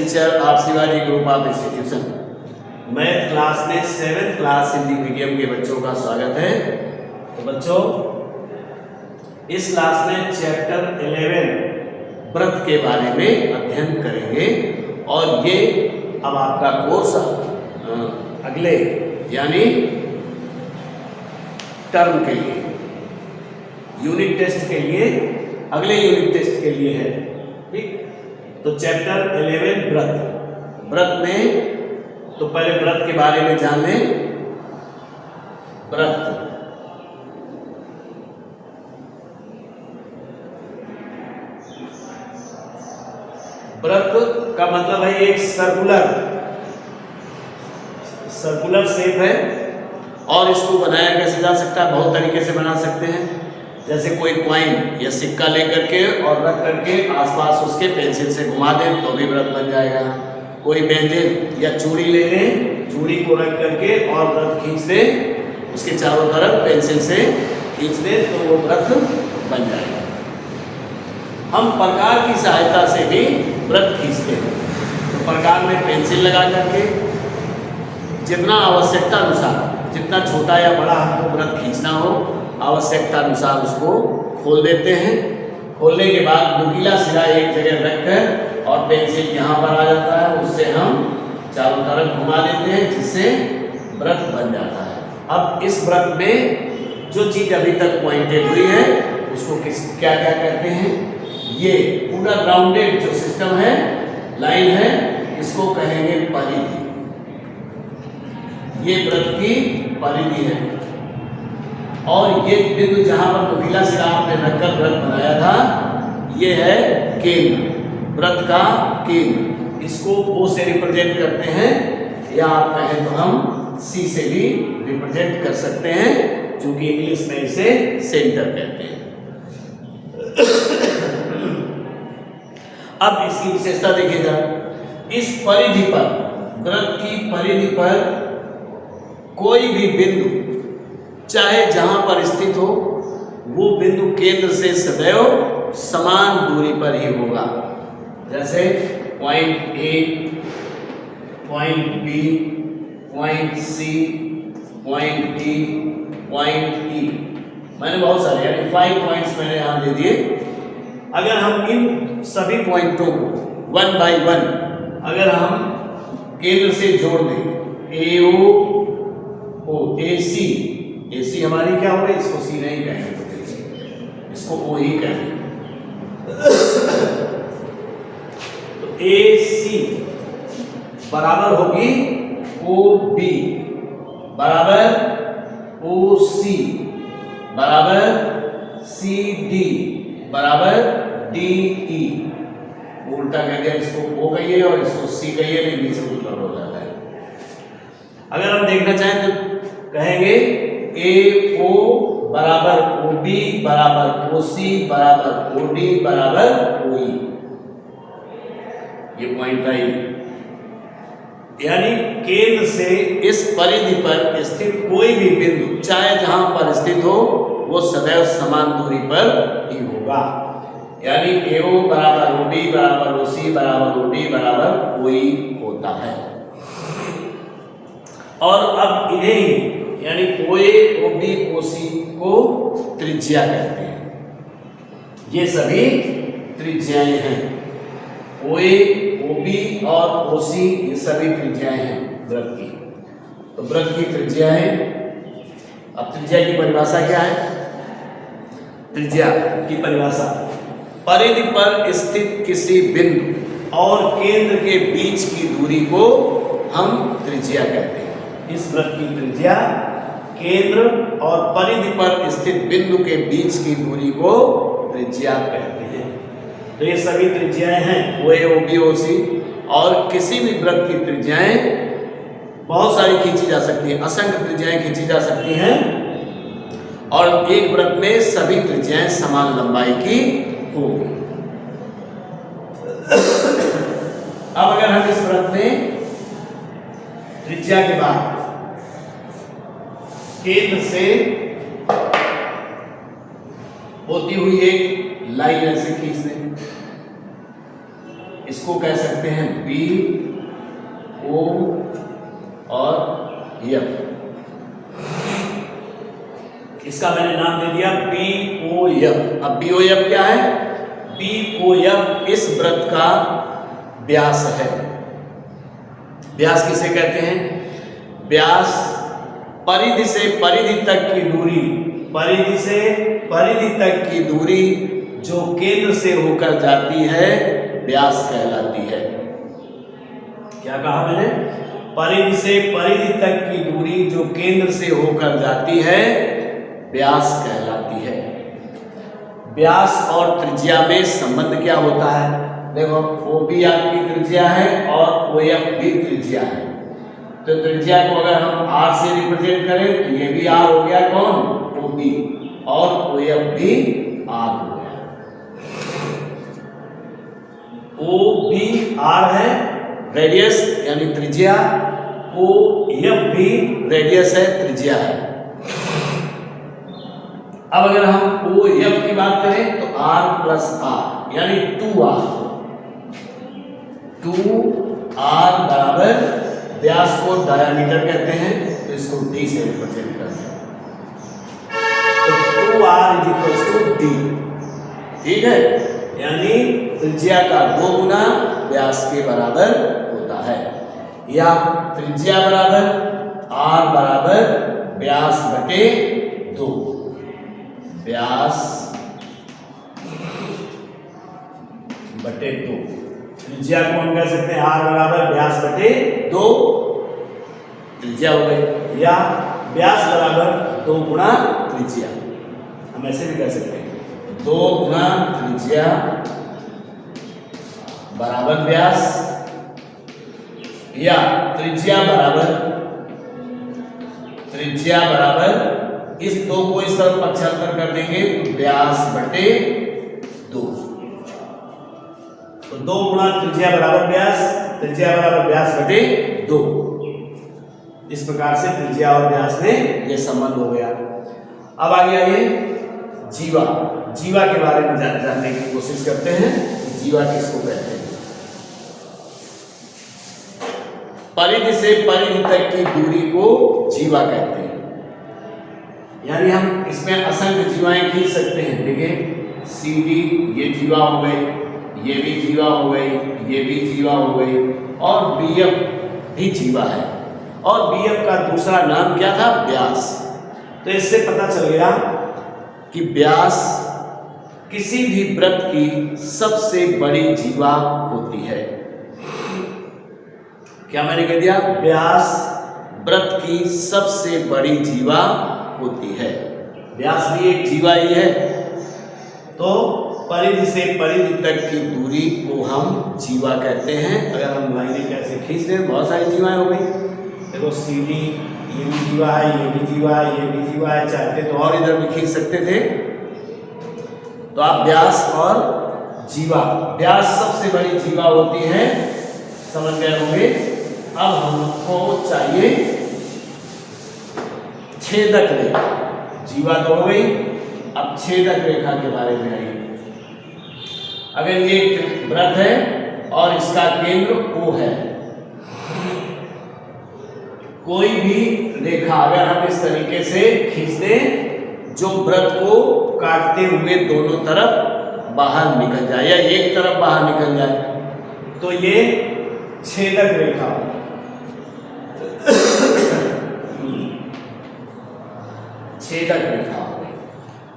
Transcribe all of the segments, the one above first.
Teacher of Shivaji group of institution. Math class में 7th class Hindi medium के बच्चों का स्वागत है। तो बच्चों, इस क्लास में चैप्टर 11 व्रत के बारे में अध्ययन करेंगे और ये अब आपका कोर्स अगले यानी टर्म के लिए, यूनिट टेस्ट के लिए, अगले यूनिट टेस्ट के लिए है। ठीक, तो चैप्टर 11 व्रत। व्रत में तो पहले व्रत के बारे में जान लें। व्रत व्रत का मतलब है एक सर्कुलर शेप है और इसको बनाया कैसे जा सकता है, बहुत तरीके से बना सकते हैं। जैसे कोई कॉइन या सिक्का लेकर के और रख करके आसपास उसके पेंसिल से घुमा दें तो भी व्रत बन जाएगा। कोई व्यंजन या चूड़ी ले लें, चूड़ी को रख करके और व्रत खींच दें, उसके चारों तरफ पेंसिल से खींच दें तो वो व्रत बन जाएगा। हम प्रकार की सहायता से भी व्रत खींचते हैं। तो प्रकार में पेंसिल लगा करके जितना आवश्यकता अनुसार, जितना छोटा या बड़ा हमको व्रत खींचना हो, आवश्यकता अनुसार उसको खोल देते हैं। खोलने के बाद नुकीला सिरा एक जगह रखकर और पेंसिल यहाँ पर आ जाता है, उससे हम चारों तरफ घुमा देते हैं जिससे व्रत बन जाता है। अब इस व्रत में जो चीज अभी तक पॉइंटेड हुई है उसको क्या क्या कहते हैं, ये पूरा राउंडेड जो सिस्टम है, लाइन है, इसको कहेंगे परिधि। ये व्रत की परिधि है और ये बिंदु जहां पर नुकीला सिरा आपने रखकर व्रत बनाया था, ये है केंद्र, व्रत का केंद्र। इसको O से रिप्रेजेंट करते हैं या आप कहें तो हम C से भी रिप्रेजेंट कर सकते हैं, क्योंकि इंग्लिश में इसे सेंटर कहते हैं। अब इसकी विशेषता देखिएगा। इस परिधि पर, व्रत की परिधि पर कोई भी बिंदु चाहे जहां पर स्थित हो, वो बिंदु केंद्र से सदैव समान दूरी पर ही होगा। जैसे point A, point B, point C, point D, point E, मैंने बहुत सारे यानी 5 पॉइंट्स मैंने यहां दे दिए। अगर हम इन सभी पॉइंटों को 1 by 1 अगर हम केंद्र से जोड़ दें, AO, AC, AC हमारी क्या हो रही है, इसको C नहीं कहेंगे, इसको O ही कहेंगे। तो AC बराबर होगी OB बराबर OC बराबर CD बराबर DE। उल्टा कह दिया, इसको O कहिए और इसको C कहिए, नहीं बीच में उल्टा हो जाता है। अगर हम देखना चाहें तो कहेंगे AO बराबर OB बराबर OC बराबर OD बराबर OE। ये पॉइंट आई, यानी केंद्र से इस परिधि पर स्थित कोई भी बिंदु चाहे जहां पर स्थित हो, वो सदैव समान दूरी पर ही होगा। यानी AO बराबर OB बराबर OC बराबर OD बराबर OE होता है। और अब इन्हें ही यानी OA, OB, OC को त्रिज्या कहते हैं। ये सभी त्रिज्याएं हैं। OA, OB और OC ये सभी त्रिज्याएं हैं व्रत की। तो व्रत की त्रिज्याएं, अब त्रिज्या की परिभाषा क्या है? त्रिज्या की परिभाषा, परिधि पर स्थित किसी बिंदु और केंद्र के बीच की दूरी को हम त्रिज्या कहते हैं। इस व्रत की त्रिज्या केंद्र और परिधि पर स्थित बिंदु के बीच की दूरी को त्रिज्या कहते हैं। तो ये सभी त्रिज्याएं हैं, OA, OB, OC। और किसी भी व्रत की त्रिज्याएं बहुत सारी खींची जा सकती हैं, असंख्य त्रिज्याएं खींची जा सकती हैं और एक व्रत में सभी त्रिज्याएं समान लंबाई की होगी। अब अगर हम इस व्रत में त्रिज्या के बाद केंद्र से होती हुई एक लाइन ऐसे खींच दें, इसको कह सकते हैं बी ओ और एफ। इसका मैंने नाम दे दिया बी ओ एफ। अब बी ओ एफ क्या है? बी ओ एफ इस वृत्त का व्यास है। व्यास किसे कहते हैं? व्यास परिधि से परिधि तक की दूरी, परिधि से परिधि तक की दूरी जो केंद्र से होकर जाती है व्यास कहलाती है। क्या कहा मैंने? परिधि से परिधि तक की दूरी जो केंद्र से होकर जाती है व्यास कहलाती है। व्यास और त्रिज्या में संबंध क्या होता है? देखो ओ बी आपकी त्रिज्या है और ओ एफ भी त्रिज्या है। तो त्रिज्या को अगर हम आर से रिप्रेजेंट करें तो ये भी आर हो गया, कौन? ओ बी, और ओ एफ भी आर हो गया। ओ बी आर है रेडियस यानी त्रिज्या, ओ एफ भी रेडियस है, त्रिज्या है। अब अगर हम ओ एफ की बात करें तो आर प्लस आर यानी 2r, 2r बराबर व्यास को डायमीटर कहते हैं तो इसको d से रिप्रेजेंट करते हैं। तो 2r = d, ठीक है, यानी त्रिज्या का 2 गुना व्यास के बराबर होता है। या त्रिज्या बराबर r बराबर व्यास बटे 2, व्यास बटे 2। त्रिज्या को हम कह सकते हैं r बराबर व्यास बटे 2 त्रिज्या हो गई, या व्यास बराबर 2 गुना त्रिज्या, हम ऐसे भी कह सकते हैं 2 गुना त्रिज्या बराबर व्यास, या त्रिज्या बराबर इस 2 को इस तरफ पक्षांतर कर देंगे तो व्यास बटे 2। तो 2 गुना त्रिज्या बराबर व्यास, त्रिज्या बराबर व्यास बटे 2। इस प्रकार से त्रिज्या और व्यास में यह संबंध हो गया। अब आगे आइए जीवा। जीवा के बारे में जानने की कोशिश करते हैं। जीवा किसको कहते हैं? परिधि से परिधि तक की दूरी को जीवा कहते हैं। यानी हम इसमें असंख्य जीवाएं खींच सकते हैं। देखिए सी डी, ये जीवा हो गई, ये भी जीवा हो गई, ये भी जीवा हो गई, और बी एफ भी जीवा है। और बी एफ का दूसरा नाम क्या था? व्यास। तो इससे पता चल गया कि व्यास किसी भी वृत्त की सबसे बड़ी जीवा होती है। क्या मैंने कह दिया? व्यास वृत्त की सबसे बड़ी जीवा होती है। व्यास भी एक जीवा ही है। तो परिधि से परिधि तक की दूरी को हम जीवा कहते हैं। अगर हम लाइनें कैसे खींच दें, बहुत सारी जीवाएं हो गई। देखो सी डी, ये भी जीवा है, ये भी जीवा है, ये भी जीवा है, चाहते तो और इधर भी खींच सकते थे। तो आप व्यास और जीवा, व्यास सबसे बड़ी जीवा होती है, समझ गए होंगे। अब हमको चाहिए छेदक रेखा। जीवा तो हो गई, अब छेदक रेखा के बारे में आइए। अगर ये वृत्त है और इसका केंद्र O है, कोई भी रेखा अगर हम इस तरीके से खींच दें जो वृत्त को काटते हुए दोनों तरफ बाहर निकल जाए या एक तरफ बाहर निकल जाए, तो ये छेदक रेखा छेदक रेखा।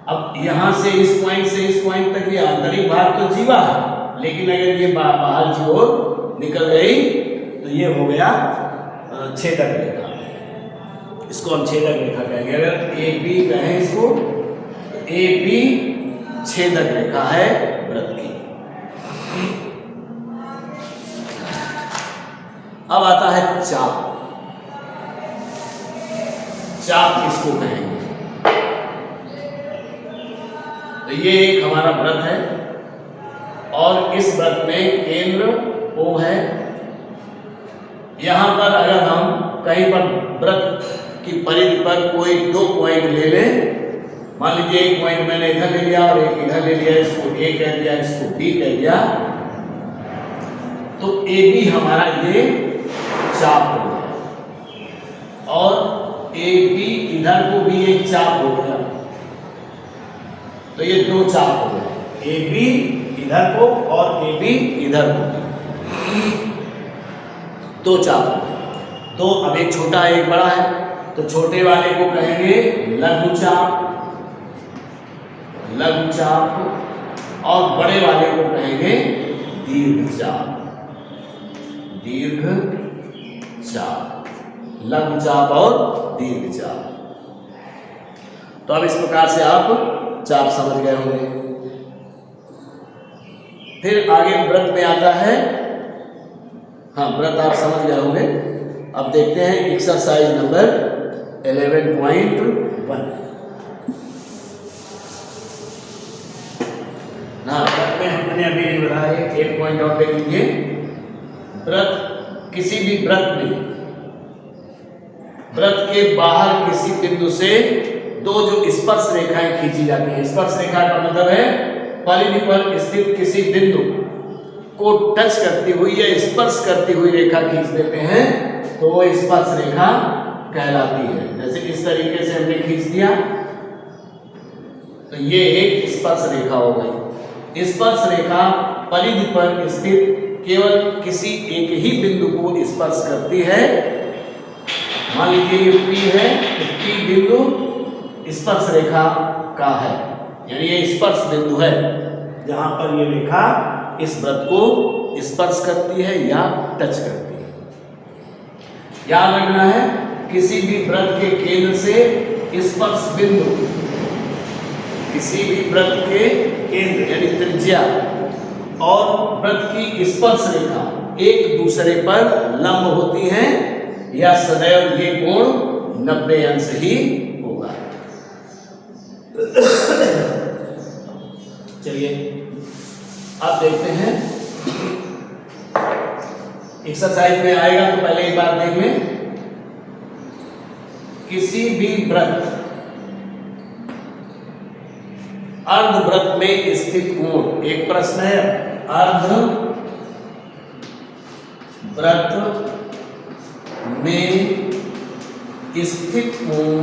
अब यहां से इस पॉइंट से इस पॉइंट तक ये आंतरिक भाग तो जीवा है, लेकिन अगर ये बाहर की ओर निकल गई तो ये हो गया छेदक रेखा। इसको हम छेदक रेखा कहेंगे। अगर ए बी कहें इसको, ए बी छेदक रेखा है वृत्त की। अब आता है चाप। चाप किसको कहेंगे? तो ये एक हमारा वृत्त है और इस वृत्त में केंद्र O है। यहां पर अगर हम कहीं पर वृत्त की परिधि पर कोई 2 पॉइंट ले लें, मान लीजिए एक पॉइंट मैंने इधर ले लिया और एक इधर ले लिया, इसको A कह दिया, इसको B कह दिया, तो ए बी हमारा ये चाप हो गया और ए बी इधर को भी एक चाप हो गया, तो ये दो चाप हो गए, ए बी इधर को और ए बी इधर को, दो चाप हो गए। तो अब एक छोटा एक बड़ा है, तो छोटे वाले को कहेंगे लघु चाप, लघु चाप, और बड़े वाले को कहेंगे दीर्घ चाप, दीर्घ चाप, लघु चाप और दीर्घ चाप। तो अब इस प्रकार से आप चाप समझ गए होंगे। फिर आगे वृत्त में आता है, हाँ वृत्त आप समझ गए होंगे। अब देखते हैं एक्सरसाइज नंबर 11.1 ना, वृत्त में हमने अभी नहीं बताया, एक पॉइंट और देख लीजिए। वृत्त, किसी भी वृत्त में वृत्त के बाहर किसी बिंदु से दो जो स्पर्श रेखाएं खींची जाती हैं। स्पर्श रेखा का मतलब है परिधि पर स्थित किसी बिंदु को टच करती हुई या स्पर्श करती हुई रेखा खींच देते हैं तो वो स्पर्श रेखा कहलाती है। जैसे इस तरीके से हमने खींच दिया तो ये एक स्पर्श रेखा हो गई। स्पर्श रेखा परिधि पर स्थित केवल किसी एक ही बिंदु को स्पर्श करती है। मान लीजिए ये P है, तो P बिंदु स्पर्श रेखा का है, यानी ये स्पर्श बिंदु है जहां पर ये रेखा इस वृत्त को स्पर्श करती है या टच करती है। याद रखना है किसी भी वृत्त के केंद्र से स्पर्श बिंदु, किसी भी वृत्त के केंद्र यानी त्रिज्या और वृत्त की स्पर्श रेखा एक दूसरे पर लंब होती हैं या सदैव ये कोण 90 अंश ही होगा। चलिए अब देखते हैं एक्सरसाइज में आएगा तो पहले एक बार देख लें। किसी भी वृत्त अर्धवृत्त में स्थित कोण, एक प्रश्न है, अर्धवृत्त में स्थित कोण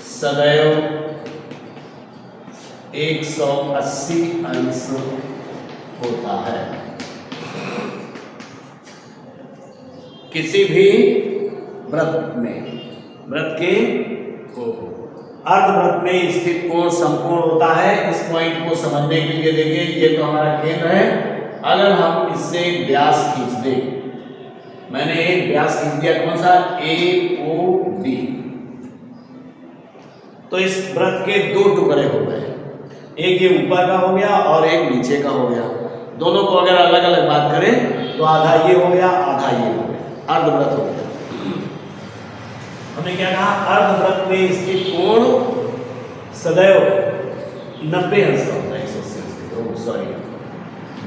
सदैव 180 अंश होता है। किसी भी वृत्त में, वृत्त के अर्धवृत्त में स्थित कोण समकोण होता है। इस पॉइंट को समझने के लिए देखिए, ये तो हमारा केंद्र है। अगर हम इससे व्यास खींच दें, मैंने एक व्यास खींच दिया, कौन सा, AOB, तो इस वृत्त के दो टुकड़े हो गए, एक ये ऊपर का हो गया और एक नीचे का हो गया। दोनों को अगर अलग अलग बात करें तो आधा ये हो गया, आधा ये हो गया, अर्धवृत्त हो गया। हमने क्या कहा, अर्धवृत्त में स्थित कोण सदैव 90 अंश का होता है,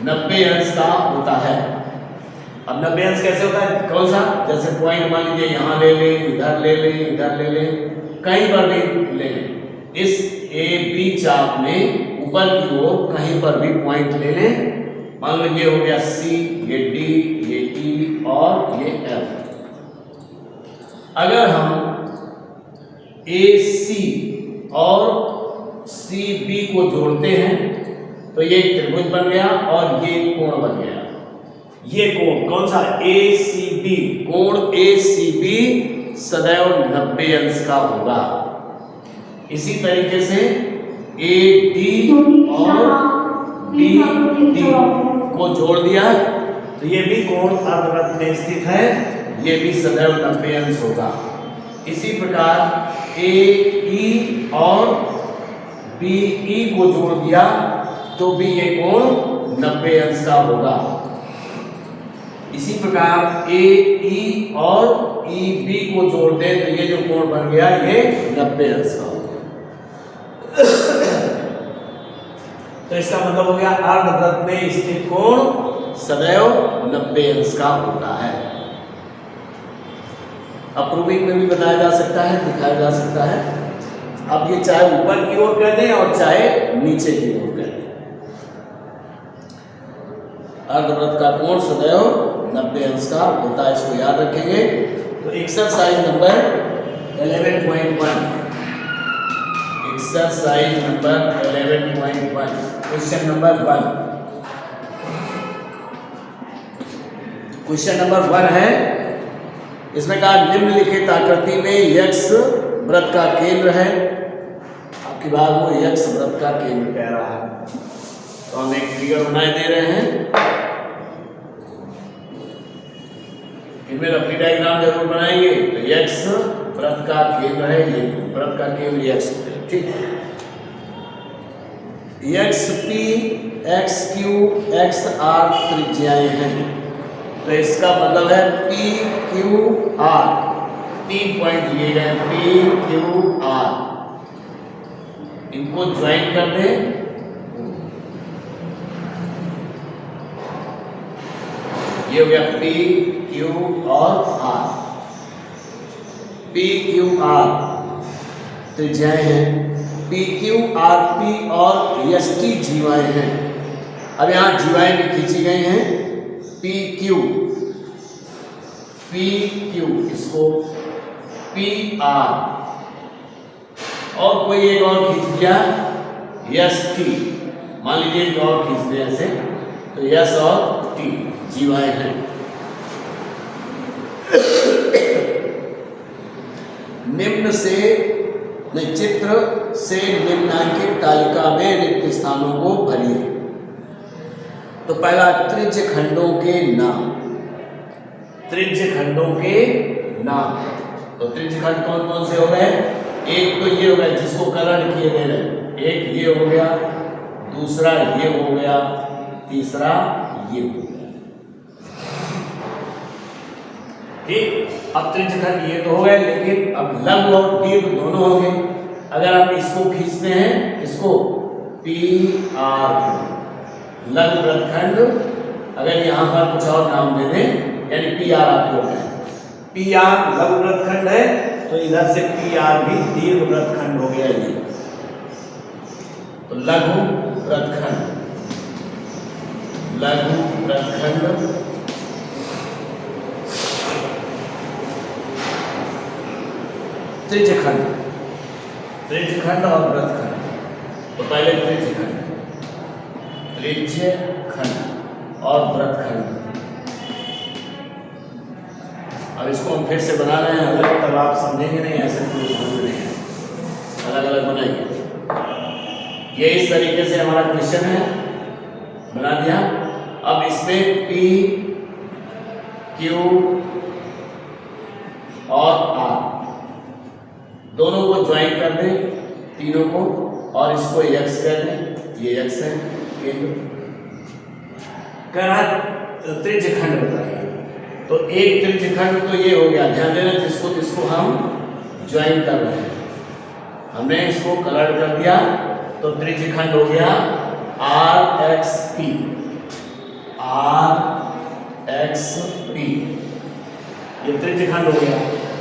90 अंश का होता है। अब 90 अंश कैसे होता है, कौन सा, जैसे पॉइंट मान लीजिए यहाँ ले लें, इधर ले लें, इधर ले लें, कहीं पर भी ले लें। इस AB चाप में ऊपर की ओर कहीं पर भी पॉइंट ले लें। मान लो ये हो गया C, ये D, ये E और ये F। अगर हम AC और CB को जोड़ते हैं तो ये त्रिभुज बन गया और ये कोण बन गया। ये कोण कौन सा, ACB, कोण ACB सदैव 90 अंश का होगा। इसी तरीके से AD और BD को जोड़ दिया तो ये भी कोण अर्धवृत्त में स्थित है, ये भी सदैव 90 अंश होगा। इसी प्रकार AE और BE को जोड़ दिया तो भी ये कोण 90 अंश का होगा। इसी प्रकार AE और EB को जोड़ दें तो ये जो कोण बन गया ये 90 अंश का हो गया। तो इसका मतलब हो गया अर्धवृत्त में स्थित कोण सदैव 90 अंश का होता है। अब प्रूविंग में भी बताया जा सकता है, दिखाया जा सकता है। अब ये चाहे ऊपर की ओर कर दें और चाहे नीचे की ओर कर दें। अर्धवृत्त का कोण सदैव 90 अंश का होता है, इसको याद रखेंगे। तो exercise number 11.1, exercise number 11.1, question number 1। Question number 1 है, इसमें कहा निम्नलिखित आकृति में यक्ष वृत्त का केंद्र है। आपकी बात वो यक्ष वृत्त का केंद्र कह रहा है, तो हम एक फिगर बनाए दे रहे हैं। इनमें रफली डायग्राम जरूर बनाएंगे। तो यक्ष वृत्त का केंद्र है, ये वृत्त का केंद्र यक्ष, ठीक है। X P, X Q, X R त्रिज्याएं हैं, तो इसका मतलब है पी क्यू आर, 3 पॉइंट दिए गए पी क्यू आर, इनको ज्वाइन कर दें। ये हो गया पी क्यू और आर, पी क्यू आर त्रिज्याएं हैं, पी क्यू आर पी और एस टी जीवाएं हैं। अब यहाँ जीवाएं भी खींची गई हैं, पी क्यू, इसको पी आर, और कोई एक और खींच दिया एस टी, मान लीजिए एक और खींच दिया ऐसे, तो एस और टी जीवाएं हैं। निम्न से चित्र से निम्नांकित तालिका में रिक्त स्थानों को भरिए। तो पहला त्रिज्य खंडों के नाम, त्रिज्य खंडों के नाम। तो त्रिज्य खंड कौन कौन से हो गए? एक तो ये हो गया जिसको कलर किए गए हैं, एक ये हो गया, दूसरा ये हो गया, तीसरा ये हो गया, ठीक। अब त्रिज्य खंड ये तो हो गए, लेकिन अब लघु और दीर्घ दोनों हो गए। अगर हम इसको खींचते हैं, इसको पी आर, लघु वृत्तखंड, अगर यहाँ पर कुछ और नाम दे दें, यानी पी आर आप लोग हैं, पी आर लघु वृत्तखंड है, तो इधर से पी आर भी दीर्घ वृत्तखंड हो गया ये। तो लघु वृत्तखंड, लघु वृत्तखंड, त्रिज्यखंड, त्रिज्यखंड और वृत्तखंड। तो पहले त्रिज्यखंड, त्रिज्यखंड और वृत्तखंड। अब इसको हम फिर से बना रहे हैं अलग, तब आप समझेंगे नहीं, ऐसे कोई समझ नहीं है, अलग अलग बनाएंगे। ये इस तरीके से हमारा क्वेश्चन है, बना दिया। अब इसमें पी क्यू और आर दोनों को ज्वाइन कर दें, तीनों को, और इसको एक्स कर दें, ये एक्स है केंद्र। त्रिज्यखंड बताइए। तो एक त्रिज्यखंड तो ये हो गया, ध्यान देना, जिसको हम ज्वाइन कर रहे हैं, हमने इसको कलर कर दिया, तो त्रिज्यखंड हो गया R X P, R X P, ये त्रिज्यखंड हो गया।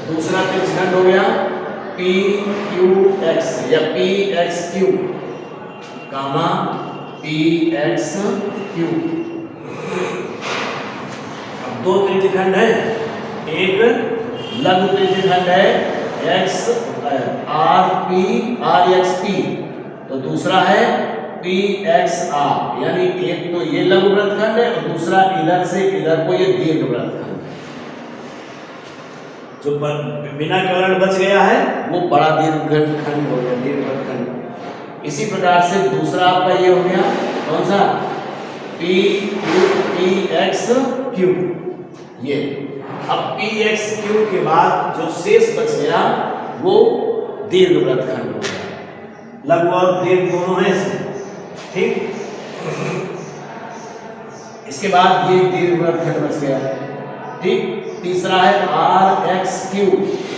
दूसरा त्रिज्यखंड हो गया पी क्यू एक्स या P X Q, comma P X Q. अब दो त्रिज्यखंड है, एक लघु त्रिज्यखंड है X R P, R X P, तो दूसरा है पी एक्स आर, यानी एक तो ये लघु वृत्तखंड है और दूसरा इधर से इधर को ये दीर्घ वृत्तखंड। जो बिना कलर बच गया है वो बड़ा दीर्घखंड हो गया, दीर्घ वृत्तखंड। इसी प्रकार से दूसरा आपका ये हो गया, कौन सा? P Q, P X Q, ये। अब पी एक्स क्यू के बाद जो शेष बच गया वो दीर्घ वृत्तखंड हो गया। लघु और दीर्घ दोनों है इसमें, ठीक। इसके बाद ये दीर्घ वृत्तखंड बच गया, ठीक। तीसरा है आर एक्स क्यू,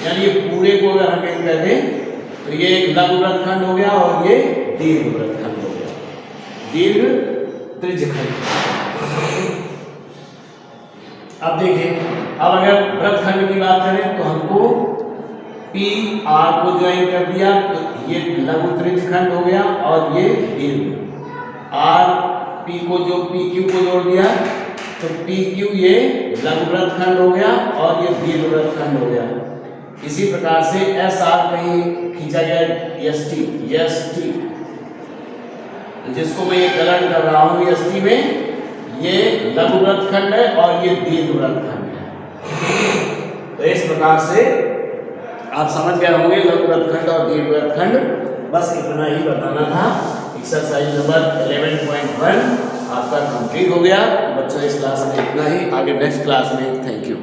यानी ये पूरे को अगर हम एक कर दें तो ये एक लघु वृत्तखंड हो गया और ये दीर्घ वृत्तखंड हो गया, दीर्घ त्रिज्यखंड। अब देखिए, अब अगर वृत्तखंड की बात करें तो हमको पी आर को ज्वाइन कर दिया, तो ये लघु त्रिज्यखंड हो गया और ये दीर्घ। आर पी को जो पी क्यू को जोड़ दिया तो पी क्यू ये लघु वृत्तखंड हो गया और ये दीर्घ वृत्तखंड हो गया। इसी प्रकार से एस आर कहीं खींचा गया एस टी जिसको मैं ये कलन कर रहा हूँ एस टी में, ये लघु वृत्तखंड है और ये दीर्घ वृत्तखंड है। तो इस प्रकार से आप समझ गए होंगे लघु वृत्तखंड और दीर्घ वृत्तखंड। बस इतना ही बताना था। एक्सरसाइज नंबर 11.1 आपका कंप्लीट हो गया। बच्चों इस क्लास में इतना ही, आगे नेक्स्ट क्लास में। Thank you.